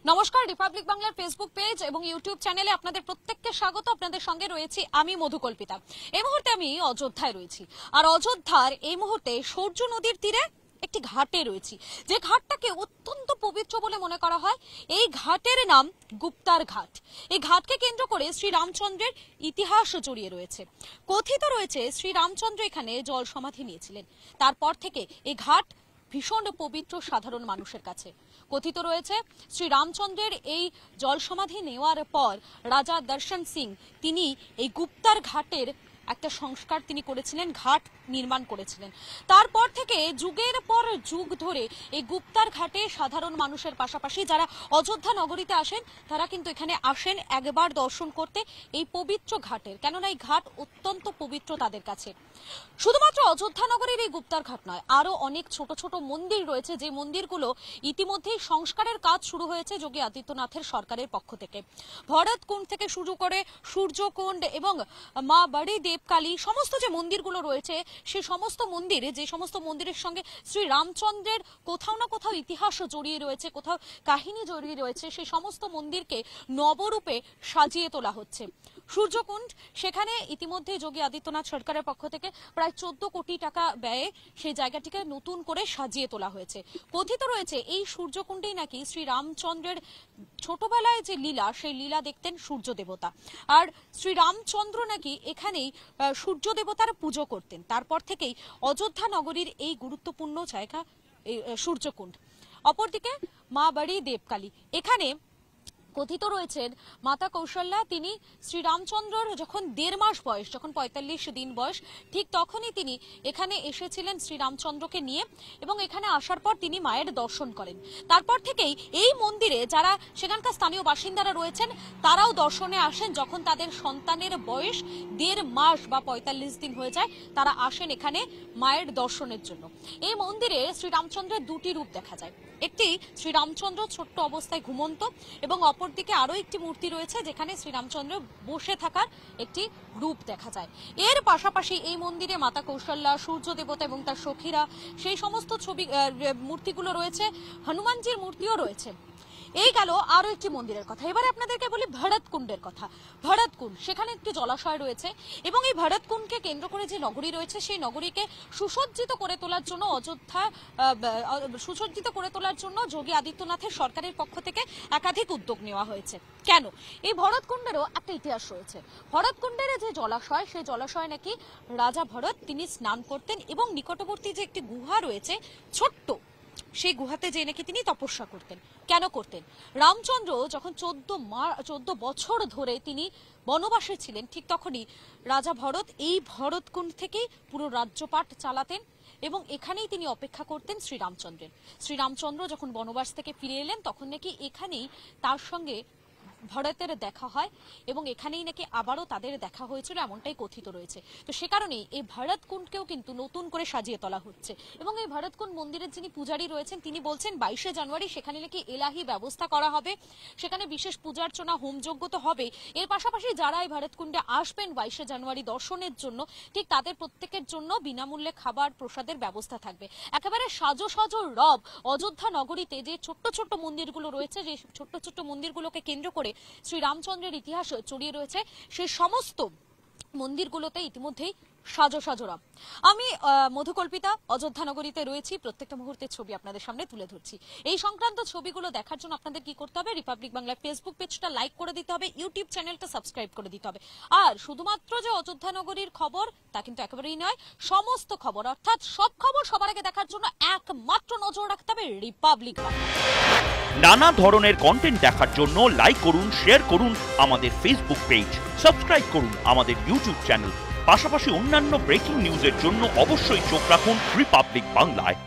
নমস্কার, রিপাবলিক বাংলার Facebook page এবং ইউটিউব চ্যানেলে আপনাদের প্রত্যেককে স্বাগত। আপনাদের সঙ্গে রয়েছি আমি মধুকল্পিতা। এই মুহূর্তে আমি অযোধ্যায় রয়েছি, আর অযোধ্যার এই মুহূর্তে সূর্য নদীর তীরে একটি ঘাটে রয়েছি, যে ঘাটটাকে অত্যন্ত পবিত্র বলে মনে করা হয়। এই ঘাটের নাম গুপ্তার ঘাট। এই ঘাটকে কেন্দ্র করে শ্রীরামচন্দ্রের ইতিহাস জড়িয়ে রয়েছে। কথিত রয়েছে শ্রীরামচন্দ্র এখানে জল সমাধি নিয়েছিলেন। তারপর থেকে এই ঘাট ভীষণ পবিত্র সাধারণ মানুষের কাছে। কথিত রয়েছে শ্রীরামচন্দ্রের এই জল সমাধি নেওয়ার পর রাজা দর্শন সিং তিনি এই গুপ্তার ঘাটের একটা সংস্কার তিনি করেছিলেন, ঘাট নির্মাণ করেছিলেন। তারপর থেকে যুগের পর যুগ ধরে এই গুপ্তার ঘাটে সাধারণ মানুষের পাশাপাশি যারা অযোধ্যা নগরীতে আসেন তারা কিন্তু এখানে আসেন একবার দর্শন করতে এই পবিত্র ঘাটের, কেননা এই ঘাট অত্যন্ত পবিত্র তাদের কাছে। শুধুমাত্র অযোধ্যা নগরীর এই গুপ্তার ঘাট নয়, আরো অনেক ছোট ছোট মন্দির রয়েছে, যে মন্দিরগুলো ইতিমধ্যেই সংস্কারের কাজ শুরু হয়েছে যোগী আদিত্যনাথের সরকারের পক্ষ থেকে। ভরতকুণ্ড থেকে শুরু করে সূর্যকুণ্ড এবং মা বাড়ি দেবকালী, সমস্ত যে মন্দিরগুলো রয়েছে সে সমস্ত মন্দিরে, যে সমস্ত মন্দিরের সঙ্গে শ্রী রামচন্দ্রের কোথাও না কোথাও ইতিহাস জড়িয়ে রয়েছে, কোথাও কাহিনী জড়িয়ে রয়েছে, সেই সমস্ত মন্দিরকে নবরূপে সাজিয়ে তোলা হচ্ছে। সূর্যকুণ্ড, সেখানে ইতিমধ্যে যোগী আদিত্যনাথ সরকারের পক্ষ থেকে প্রায় 14 কোটি টাকা ব্যয়ে সেই জায়গাটিকে নতুন করে সাজিয়ে তোলা হয়েছে। কথিত রয়েছে এই সূর্যকুণ্ডেই নাকি শ্রী রামচন্দ্রের ছোটবেলায় যে লীলা, সেই লীলা দেখতেন সূর্য দেবতা, আর শ্রী রামচন্দ্র নাকি এখানেই সূর্য দেবতার পুজো করতেন। তারপর থেকেই অযোধ্যা নগরীর এই গুরুত্বপূর্ণ জায়গা সূর্যকুণ্ড। অপরদিকে মা বাড়ি দেবকালী, এখানে কথিত রয়েছেন মাতা কৌশল্যা তিনি শ্রীরামচন্দ্রর যখন 1.5 মাস বয়স, যখন 45 দিন বয়স, ঠিক তখনই তিনি এখানে এসেছিলেন শ্রীরামচন্দ্রকে নিয়ে, এবং এখানে আসার পর তিনি মায়ের দর্শন করেন। তারপর থেকেই এই মন্দিরে যারা সেখানকার স্থানীয় বাসিন্দারা রয়েছেন তারাও দর্শনে আসেন। যখন তাদের সন্তানের বয়স 1.5 মাস বা 45 দিন হয়ে যায়, তারা আসেন এখানে মায়ের দর্শনের জন্য। এই মন্দিরে শ্রীরামচন্দ্রের 2টি রূপ দেখা যায়। একটি শ্রীরামচন্দ্র ছোট্ট অবস্থায় ঘুমন্ত, এবং অপরদিকে আরো একটি মূর্তি রয়েছে যেখানে শ্রীরামচন্দ্র বসে থাকার একটি রূপ দেখা যায়। এর পাশাপাশি এই মন্দিরে মাতা কৌশল্যা, সূর্য দেবতা এবং তার সখীরা, সেই সমস্ত ছবি মূর্তিগুলো রয়েছে। হনুমানজির মূর্তিও রয়েছে। এই গেল আরো একটি মন্দিরের কথা। এবারে আপনাদেরকে বলি ভরতকুণ্ডের কথা। ভরতকুণ্ড, সেখানে একটি জলাশয় রয়েছে, এবং এই ভরতকুণ্ডকে কেন্দ্র করে যে নগরী রয়েছে সেই নগরীকে সুসজ্জিত করে তোলার জন্য সুসজ্জিত করে তোলার জন্য যোগী আদিত্যনাথের সরকারের পক্ষ থেকে একাধিক উদ্যোগ নেওয়া হয়েছে। কেন? এই ভরতকুণ্ডেরও একটা ইতিহাস রয়েছে। ভরতকুণ্ডের যে জলাশয়, সেই জলাশয় নাকি রাজা ভরত তিনি স্নান করতেন, এবং নিকটবর্তী যে একটি গুহা রয়েছে ছোট্ট, সেই গুহাতে যে নাকি তিনি তপস্যা করতেন। কেন করতেন? রামচন্দ্র যখন 14 বছর ধরে তিনি বনবাসে ছিলেন, ঠিক তখনই রাজা ভরত এই ভরতকুণ্ড থেকেই পুরো রাজ্যপাট চালাতেন, এবং এখানেই তিনি অপেক্ষা করতেন শ্রীরামচন্দ্রের। শ্রীরামচন্দ্র যখন বনবাস থেকে ফিরে এলেন তখন নাকি এখানেই তার সঙ্গে ভরতের দেখা হয়, এবং এখানেই নাকি আবারও তাদের দেখা হয়েছিল, এমনটাই কথিত রয়েছে। তো সে কারণেই এই ভরতকুণ্ডকেও কিন্তু নতুন করে সাজিয়ে তোলা হচ্ছে। এবং এই ভরতকুণ্ড মন্দিরের যিনি পূজারী রয়েছেন তিনি বলছেন 22শে জানুয়ারি সেখানে নাকি এলাহি ব্যবস্থা করা হবে, সেখানে বিশেষ পূজার্চনা হোমযজ্ঞ তো হবে। এর পাশাপাশি যারা এই ভরতকুণ্ডে আসবেন 22শে জানুয়ারি দর্শনের জন্য, ঠিক তাদের প্রত্যেকের জন্য বিনামূল্যে খাবার প্রসাদের ব্যবস্থা থাকবে। একেবারে সাজো সাজো রব অযোধ্যা নগরীতে যে ছোট্ট ছোট্ট মন্দিরগুলো রয়েছে, যে ছোট্ট ছোট্ট মন্দিরগুলোকে কেন্দ্র করে শ্রীরামচন্দ্রের ইতিহাস জড়িয়ে রয়েছে, সেই সমস্ত মন্দিরগুলোতে ইতিমধ্যেই সাজো সাজো রব। আমি মধুকল্পিতা অযোধ্যা নগরীতে রয়েছি, প্রত্যেকটা মুহূর্তের ছবি আপনাদের সামনে তুলে ধরছি। এই সংক্রান্ত ছবিগুলো দেখার জন্য আপনাদের কি করতে হবে? রিপাবলিক বাংলার ফেসবুক পেজটা লাইক করে দিতে হবে, ইউটিউব চ্যানেলটা সাবস্ক্রাইব করে দিতে হবে। আর শুধুমাত্র যে অযোধ্যা নগরীর খবর তা কিন্তু একেবারেই নয়, সমস্ত খবর অর্থাৎ সব খবর সবার আগে দেখার জন্য একমাত্র নজর রাখতে হবে রিপাবলিক বাংলা। নানা ধরনের কন্টেন্ট দেখার জন্য লাইক করুন, শেয়ার করুন আমাদের ফেসবুক পেজ, সাবস্ক্রাইব করুন আমাদের ইউটিউব চ্যানেল। পাশাপাশি অন্যান্য ব্রেকিং নিউজের জন্য অবশ্যই চোখ রাখুন রিপাবলিক বাংলায়।